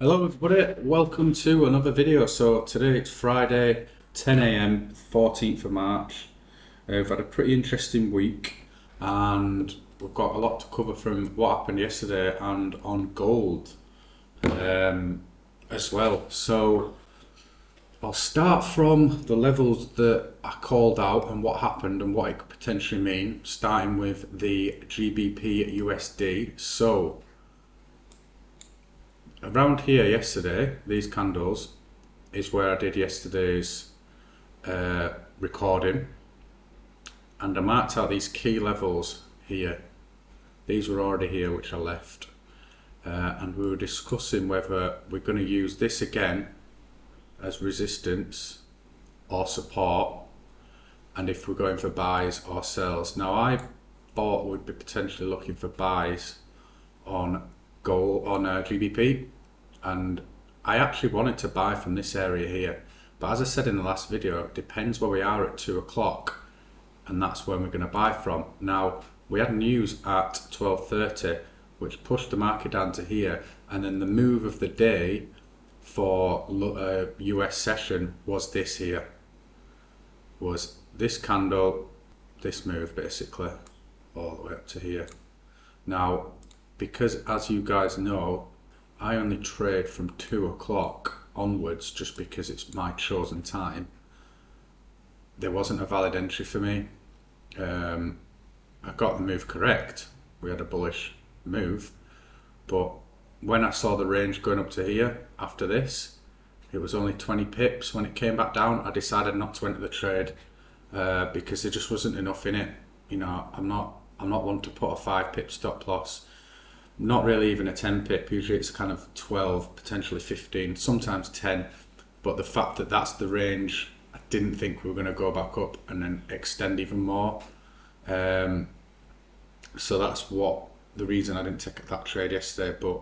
Hello everybody, welcome to another video. So today it's Friday, 10 a.m, 14th of March. We've had a pretty interesting week and we've got a lot to cover from what happened yesterday and on gold as well. So I'll start from the levels that I called out and what happened and what it could potentially mean, starting with the GBP USD. So around here yesterday, these candles is where I did yesterday's recording, and I marked out these key levels here. These were already here, which I left, and we were discussing whether we're going to use this again as resistance or support, and if we're going for buys or sells. Now I thought we'd be potentially looking for buys on gold, on GBP, and I actually wanted to buy from this area here, but as I said in the last video, it depends where we are at 2 o'clock, and that's when we're going to buy from. Now we had news at 12:30 which pushed the market down to here, and then the move of the day for US session was this here, was this candle, this move basically all the way up to here. Now because, as you guys know, I only trade from 2 o'clock onwards just because it's my chosen time, there wasn't a valid entry for me. I got the move correct, we had a bullish move, but when I saw the range going up to here after this, it was only 20 pips. When it came back down, I decided not to enter the trade because there just wasn't enough in it. You know, I'm not one to put a 5 pip stop loss. Not really even a 10 pip, usually it's kind of 12, potentially 15, sometimes 10, but the fact that that's the range, I didn't think we were going to go back up and then extend even more. So that's the reason I didn't take that trade yesterday, but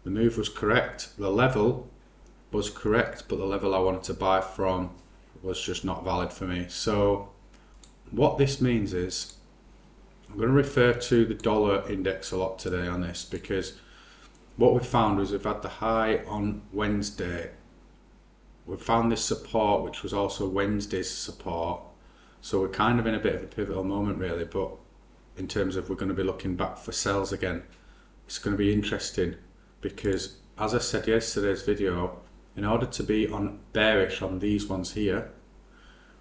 the move was correct, the level was correct, but the level I wanted to buy from was just not valid for me. So what this means is, I'm going to refer to the dollar index a lot today on this, because what we found was we've had the high on Wednesday, we found this support which was also Wednesday's support, so we're kind of in a bit of a pivotal moment really. But in terms of, we're going to be looking back for sells again. It's going to be interesting because, as I said yesterday's video, in order to be on bearish on these ones here,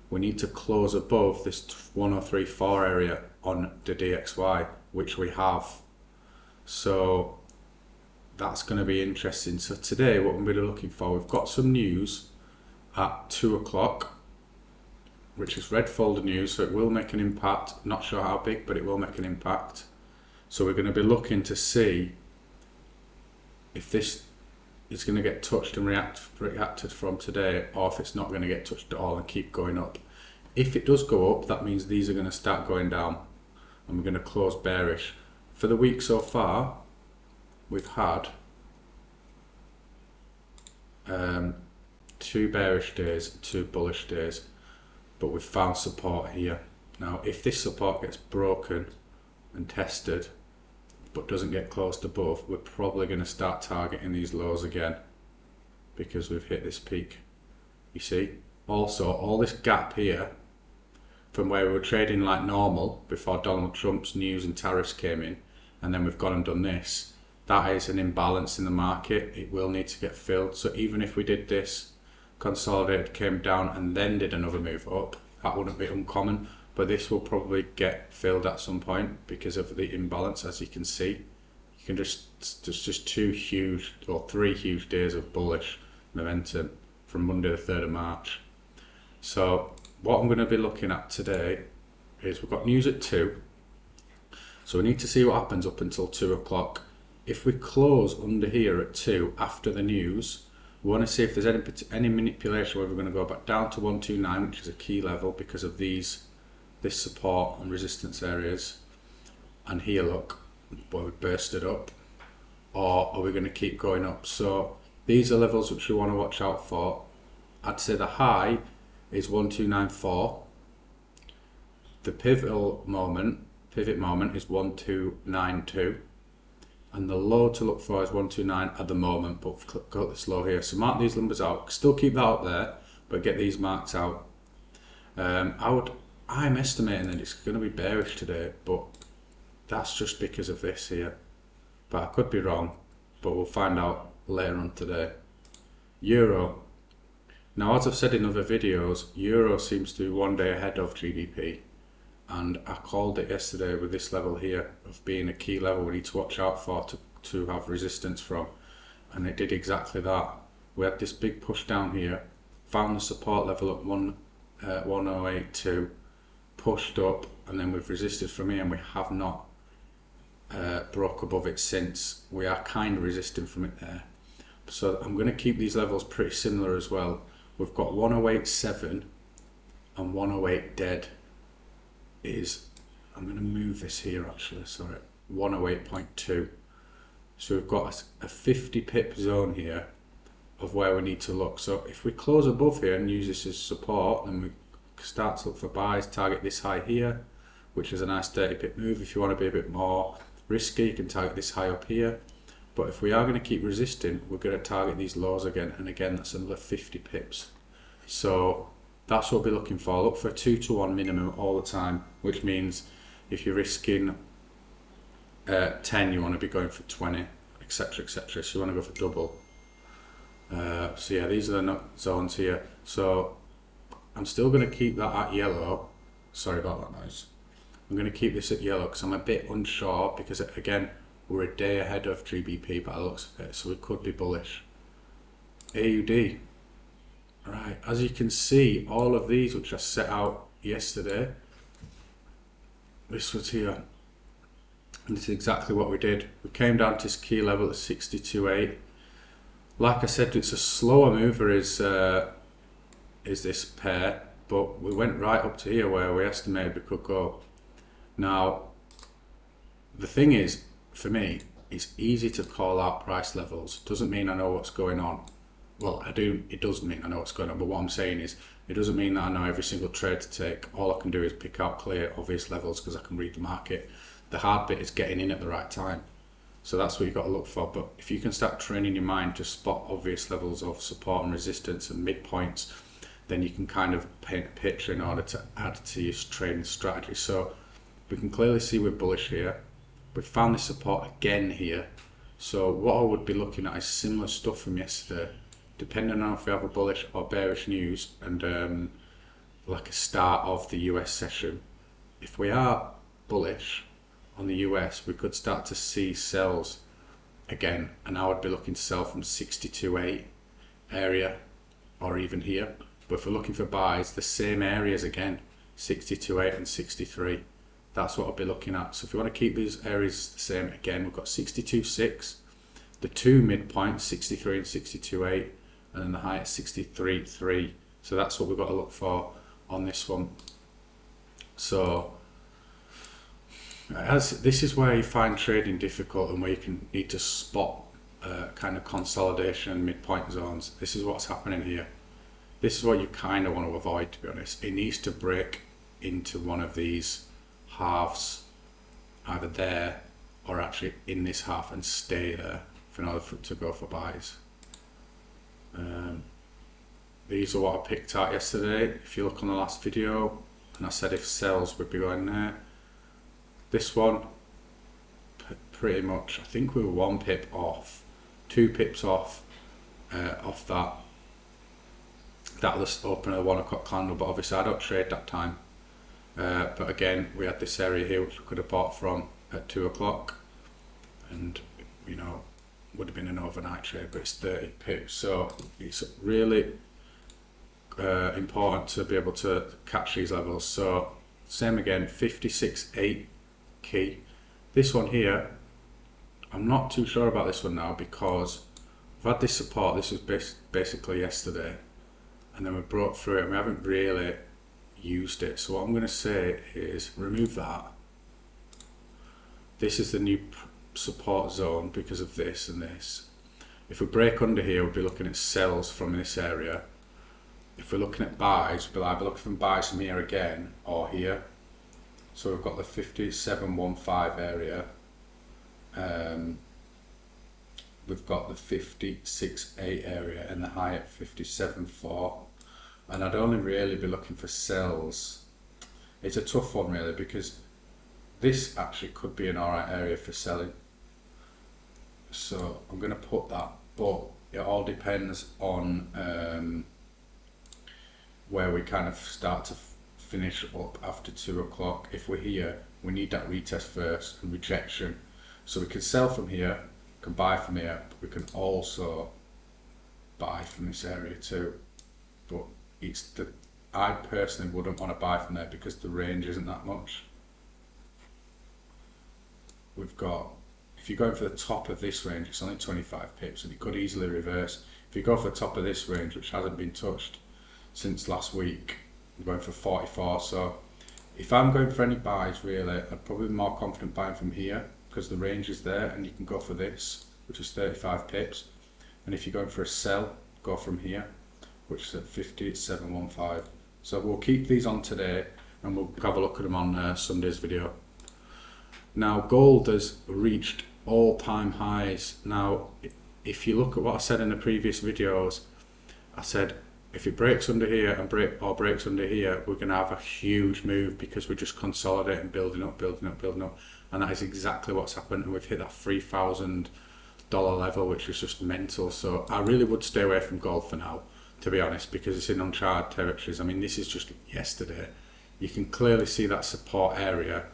we need to close above this 1034 area on the DXY, which we have. So that's going to be interesting. So today what I'm really looking for, we've got some news at 2 o'clock, which is red folder news, so it will make an impact. Not sure how big, but it will make an impact. So we're going to be looking to see if this is going to get touched and reacted from today, or if it's not going to get touched at all and keep going up. If it does go up, that means these are going to start going down and we're going to close bearish. For the week so far, we've had 2 bearish days, 2 bullish days, but we've found support here. Now if this support gets broken and tested but doesn't get closed above, we're probably going to start targeting these lows again because we've hit this peak. You see, also all this gap here from where we were trading like normal before Donald Trump's news and tariffs came in, and then we've gone and done this, that is an imbalance in the market. It will need to get filled. So even if we did this, consolidated, came down and then did another move up, that wouldn't be uncommon, but this will probably get filled at some point because of the imbalance. As you can see, you can there's just 2 huge or 3 huge days of bullish momentum from Monday the 3rd of March. So what I'm going to be looking at today is, we've got news at 2, so we need to see what happens up until 2 o'clock. If we close under here at 2 after the news, we want to see if there's any manipulation where we're going to go back down to 129, which is a key level because of this support and resistance areas, and here look where we bursted up, or are we going to keep going up? So these are levels which we want to watch out for. I'd say the high is 1294, the pivot moment is 1292, and the low to look for is 129 at the moment, but we've got this low here. So mark these numbers out, still keep that up there, but get these marked out. I'm estimating that it's going to be bearish today, but that's just because of this here. But I could be wrong, but we'll find out later on today. Euro. Now, as I've said in other videos, Euro seems to be one day ahead of GBP, and I called it yesterday with this level here of being a key level we need to watch out for to have resistance from, and it did exactly that. We had this big push down here, found the support level at 1082, pushed up, and then we've resisted from here, and we have not broke above it since. We are kind of resisting from it there. So I'm going to keep these levels pretty similar as well. We've got 1087 and 108 dead is, I'm going to move this here actually, sorry, 108.2. So we've got a 50 pip zone here of where we need to look. So if we close above here and use this as support, then we start to look for buys, target this high here, which is a nice 30 pip move. If you want to be a bit more risky, you can target this high up here. But if we are going to keep resisting, we're going to target these lows again, and again that's another 50 pips. So that's what we're looking for. Look for a 2-to-1 minimum all the time, which means if you're risking 10, you want to be going for 20, etc, etc. So you want to go for double. So yeah, these are the zones here. So I'm still going to keep that at yellow. Sorry about that noise. I'm going to keep this at yellow because I'm a bit unsure, because again, we're a day ahead of GBP by the looks of it, so we could be bullish. AUD. Right, as you can see, all of these which I set out yesterday, this was here, and this is exactly what we did. We came down to this key level at 62.8. Like I said, it's a slower mover is this pair, but we went right up to here where we estimated we could go. Now, the thing is, for me, it's easy to call out price levels. Doesn't mean I know what's going on. Well, I do. It does mean I know what's going on, but what I'm saying is, it doesn't mean that I know every single trade to take. All I can do is pick out clear, obvious levels because I can read the market. The hard bit is getting in at the right time. So that's what you've got to look for. But if you can start training your mind to spot obvious levels of support and resistance and midpoints, then you can kind of paint a picture in order to add to your trading strategy. So we can clearly see we're bullish here. We've found this support again here. So what I would be looking at is similar stuff from yesterday, depending on if we have a bullish or bearish news and like a start of the US session. If we are bullish on the US, we could start to see sells again, and I would be looking to sell from 62.8 area or even here. But if we're looking for buys, the same areas again, 62.8 and 63. That's what I'll be looking at. So if you want to keep these areas the same, again, we've got 62.6, the two midpoints, 63 and 62.8, and then the high at 63.3. So that's what we've got to look for on this one. So this is where you find trading difficult and where you can need to spot kind of consolidation and midpoint zones. This is what's happening here. This is what you kind of want to avoid, to be honest. It needs to break into one of these halves, either there or actually in this half, and stay there in order for it to go for buys. These are what I picked out yesterday. If you look on the last video, and I said if sells would be going there. This one, pretty much, I think we were 1 pip off, 2 pips off off that. That was open at the 1 o'clock candle, but obviously I don't trade that time. But again, we had this area here which we could have bought from at 2 o'clock, and you know, would have been an overnight trade, but it's 30 pips, so it's really important to be able to catch these levels. So same again, 56.8 key. This one here, I'm not too sure about this one now, because we've had this support. This was basically yesterday, and then we broke through it and we haven't really used it. So what I'm going to say is remove that. This is the new support zone because of this and this. If we break under here, we'll be looking at sells from this area. If we're looking at buys, we'll either look for buys from here again or here. So we've got the 57.15 area, we've got the 56.8 area and the high at 57.4, and I'd only really be looking for sells. It's a tough one really, because this actually could be an alright area for selling, so I'm going to put that, but it all depends on where we kind of start to finish up after 2 o'clock. If we're here, we need that retest first and rejection, so we can sell from here, can buy from here, but we can also buy from this area too. But I personally wouldn't want to buy from there because the range isn't that much. We've got, if you're going for the top of this range, it's only 25 pips, and it could easily reverse. If you go for the top of this range, which hasn't been touched since last week, I'm going for 44. So if I'm going for any buys really, I'd probably be more confident buying from here because the range is there, and you can go for this, which is 35 pips. And if you're going for a sell, go from here, which is at 50, it's 715. So we'll keep these on today, and we'll have a look at them on Sunday's video. Now gold has reached all-time highs. Now if you look at what I said in the previous videos, I said if it breaks under here and breaks under here, we're going to have a huge move because we're just consolidating, building up, and that is exactly what's happened, and we've hit that $3,000 level, which is just mental. So I really would stay away from gold for now, to be honest, because it's in uncharted territories. I mean, this is just yesterday. You can clearly see that support area,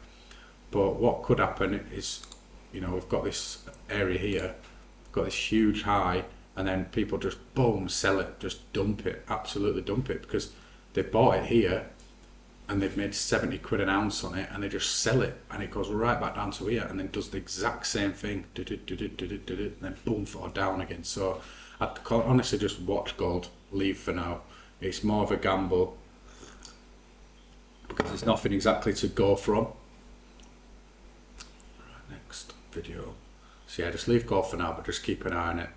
but what could happen is, you know, we've got this area here, we've got this huge high, and then people just boom, sell it, just dump it, absolutely dump it, because they've bought it here and they've made 70 quid an ounce on it, and they just sell it, and it goes right back down to here, and then does the exact same thing, and then boom, fall down again. So I'd honestly just watch gold, leave for now. It's more of a gamble because there's nothing exactly to go from. Right, next video. So yeah, just leave gold for now, but just keep an eye on it.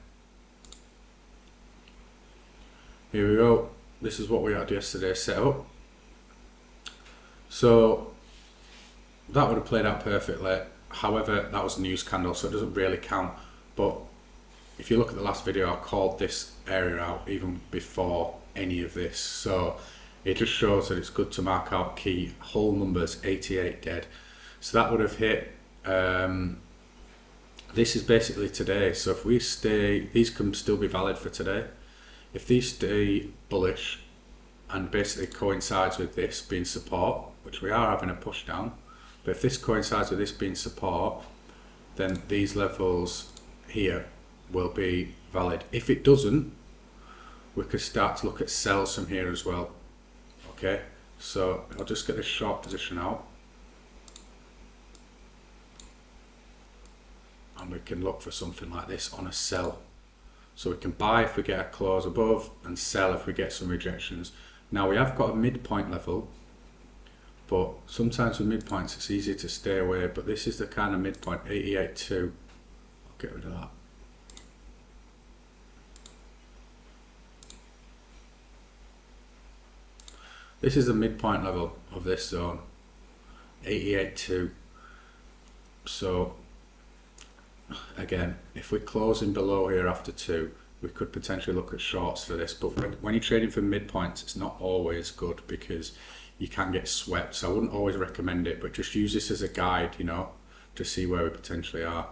Here we go. This is what we had yesterday set up. So that would have played out perfectly. However, that was a news candle, so it doesn't really count. But if you look at the last video, I called this area out even before any of this. So it just shows that it's good to mark out key whole numbers, 88 dead. So that would have hit, this is basically today. So if we stay, these can still be valid for today. If these stay bullish and basically coincides with this being support, which we are having a push down, but if this coincides with this being support, then these levels here will be valid. If it doesn't, we could start to look at sells from here as well. Okay, so I'll just get this short position out, and we can look for something like this on a sell. So we can buy if we get a close above and sell if we get some rejections. Now we have got a midpoint level, but sometimes with midpoints it's easier to stay away, but this is the kind of midpoint, 88.2. I'll get rid of that. This is the midpoint level of this zone, 88.2. So again, if we're closing below here after 2, we could potentially look at shorts for this, but when you're trading for midpoints, it's not always good because you can get swept. So I wouldn't always recommend it, but just use this as a guide, you know, to see where we potentially are.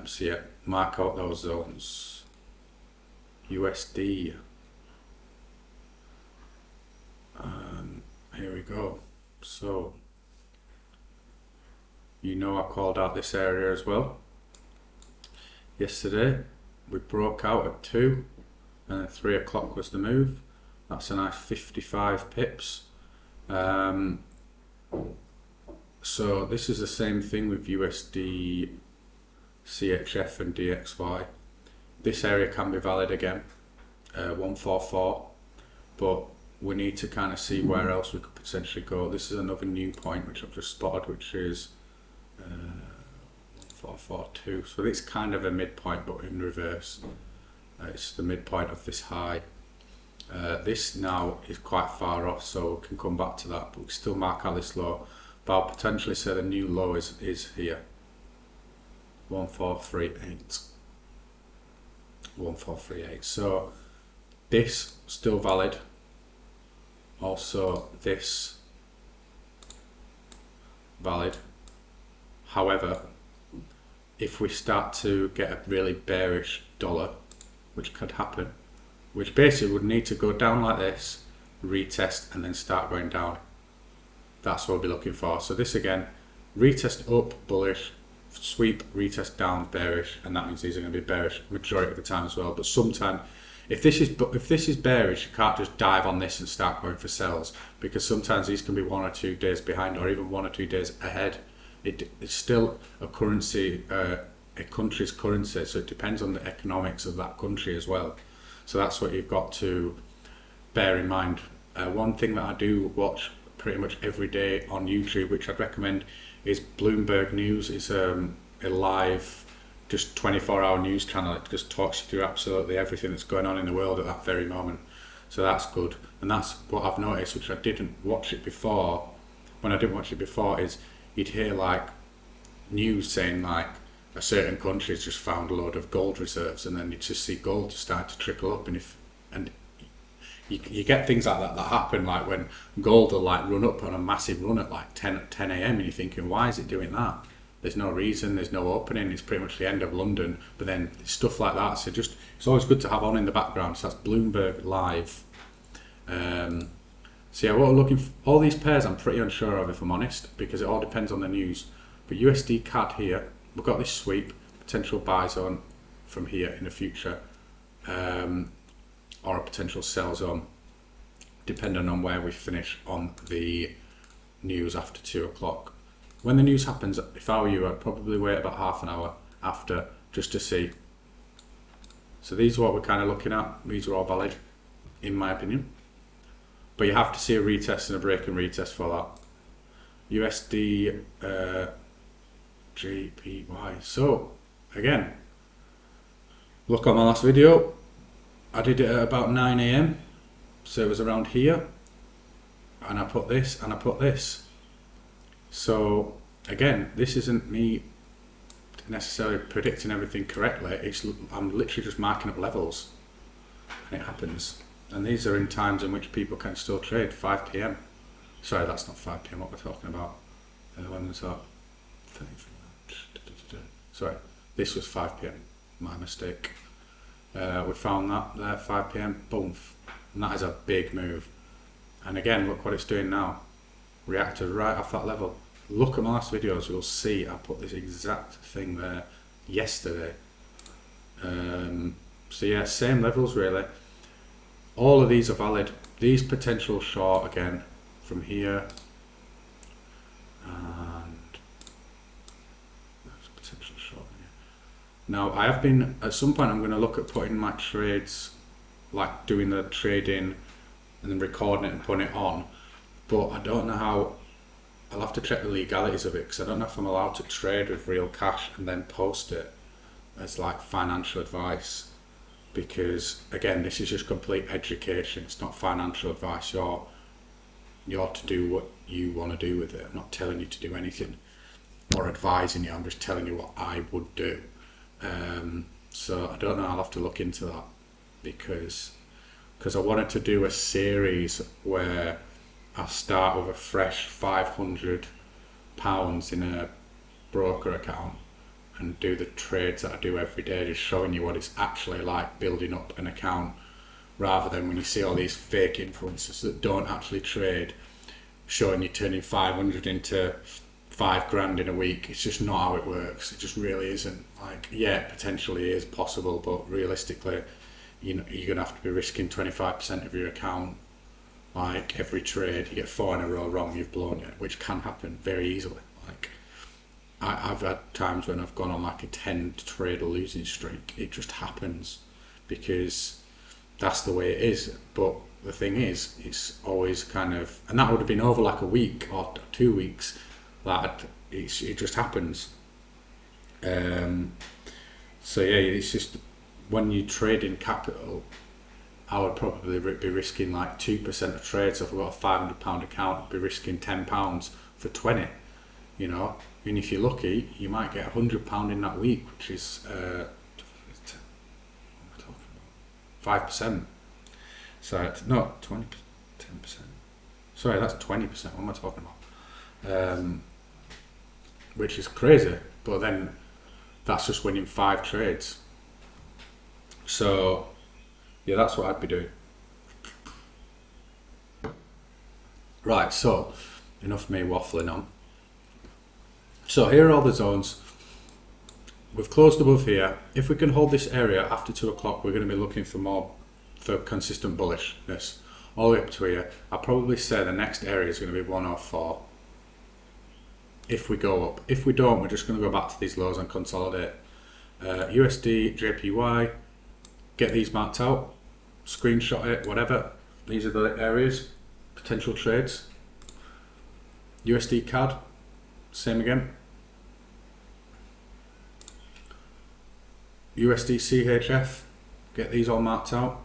So yeah, mark out those zones. USD. Here we go. So you know I called out this area as well. Yesterday we broke out at 2 and at 3 o'clock was the move. That's a nice 55 pips. So this is the same thing with USD, CHF and DXY. This area can be valid again, 144, but we need to kind of see where else we could potentially go. This is another new point which I've just spotted, which is 442. So it's kind of a midpoint but in reverse. It's the midpoint of this high. This now is quite far off, so we can come back to that, but we still mark out this low. But I'll potentially say the new low is here, 1438. 1438. So this still valid. Also this valid. However, if we start to get a really bearish dollar, which could happen, which basically would need to go down like this, retest, and then start going down. That's what we'll be looking for. So this again, retest up, bullish, sweep, retest down, bearish, and that means these are going to be bearish majority of the time as well. But sometimes, if this is bearish, you can't just dive on this and start going for sells, because sometimes these can be 1 or 2 days behind, or even 1 or 2 days ahead. It's still a currency, a country's currency, so it depends on the economics of that country as well. So that's what you've got to bear in mind. One thing that I do watch pretty much every day on YouTube, which I'd recommend, is Bloomberg News. It's a live, just 24-hour news channel. It just talks you through absolutely everything that's going on in the world at that very moment. So that's good. And that's what I've noticed, which I didn't watch it before. When I didn't watch it before, is you'd hear like news saying like a certain country's just found a load of gold reserves, and then you just see gold start to trickle up, and you get things like that happen, like when gold will like run up on a massive run at like 10 a.m. and you're thinking, why is it doing that? There's no reason, there's no opening, it's pretty much the end of London, but then stuff like that. So just, it's always good to have on in the background. So that's Bloomberg Live. So yeah, what we're looking for, all these pairs I'm pretty unsure of, if I'm honest, because it all depends on the news. But USD CAD here, we've got this sweep, potential buy zone from here in the future, or a potential sell zone, depending on where we finish on the news after 2 o'clock. When the news happens, if I were you, I'd probably wait about half an hour after, just to see. So these are what we're kind of looking at. These are all valid, in my opinion. But you have to see a retest and a break and retest for that. USD GPY. So again, look on my last video. I did it at about 9 a.m. So it was around here. And I put this and I put this. So again, this isn't me necessarily predicting everything correctly. I'm literally just marking up levels, and it happens. And these are in times in which people can still trade. 5 p.m. Sorry, that's not 5 p.m. what we're talking about. When was that? Sorry, this was 5 p.m. My mistake. We found that there, 5 p.m. Boom, and that is a big move. And again, look what it's doing now. Reacted right off that level. Look at my last videos, you'll see I put this exact thing there yesterday. So yeah, same levels really. All of these are valid. These potential short again from here, and there's potential short here. Now I have been, at some point I'm going to look at putting my trades, like doing the trading and then recording it and putting it on, but I don't know how. I'll have to check the legalities of it, because I don't know if I'm allowed to trade with real cash and then post it as like financial advice, because again, this is just complete education. It's not financial advice. You're to do what you want to do with it. I'm not telling you to do anything or advising you. I'm just telling you what I would do. So I don't know. I'll have to look into that, because I wanted to do a series where I start with a fresh £500 in a broker account and do the trades that I do every day, just showing you what it's actually like building up an account, rather than when you see all these fake influencers that don't actually trade showing you turning 500 into 5 grand in a week. It's just not how it works. It just really isn't. Like, yeah, it potentially is possible, but realistically, you know, you're gonna have to be risking 25% of your account. Like every trade, you get 4 in a row wrong, you've blown it, which can happen very easily. Like I've had times when I've gone on like a 10 trade losing streak. It just happens, because that's the way it is. But the thing is, it's always kind of, and that would have been over like a week or 2 weeks. That it just happens. So yeah, it's just when you trade in capital, I would probably be risking like 2% of trades. So if I've got a £500 account, I'd be risking £10 for 20. You know, and if you're lucky, you might get £100 in that week, which is 5%. So no, 20%, 10%. Sorry, that's 20%. What am I talking about? Which is crazy. But then that's just winning 5 trades. So yeah, that's what I'd be doing. Right, so enough of me waffling on. So here are all the zones. We've closed above here. If we can hold this area after 2 o'clock, we're going to be looking for consistent bullishness all the way up to here. I'll probably say the next area is going to be 104 if we go up. If we don't, we're just going to go back to these lows and consolidate. USD, JPY, get these marked out, screenshot it, whatever. These are the areas, potential trades. USD CAD, same again. USD CHF, get these all marked out.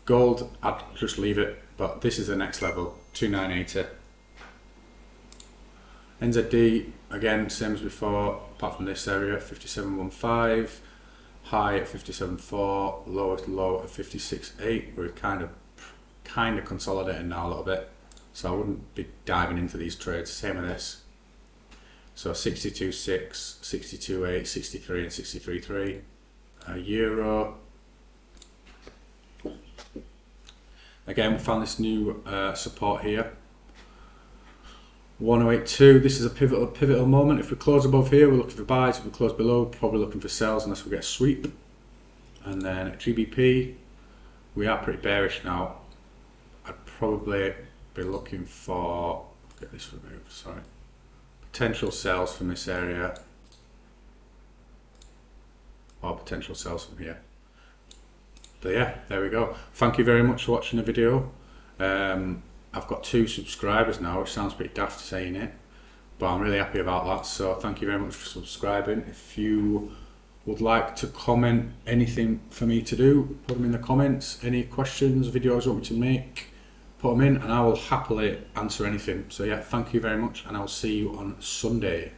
Gold, I'd just leave it, but this is the next level, 2980. NZD, again, same as before, apart from this area, 57.15, high at 57.4, lowest low at 56.8. We're kind of consolidating now a little bit, so I wouldn't be diving into these trades. Same with this. So 62.6, 62.8, 63 and 63.3. Euro. Again, we found this new support here. 1082. This is a pivotal moment. If we close above here, we're looking for buys. If we close below, we're probably looking for sells unless we get a sweep. And then GBP, we are pretty bearish now. I'd probably be looking for, get this removed, sorry, potential sells from this area or potential sells from here. But yeah, there we go. Thank you very much for watching the video. I've got 2 subscribers now, which sounds pretty daft saying it, but I'm really happy about that. So thank you very much for subscribing. If you would like to comment anything for me to do, put them in the comments. Any questions, videos you want me to make, put them in and I will happily answer anything. So yeah, thank you very much and I'll see you on Sunday.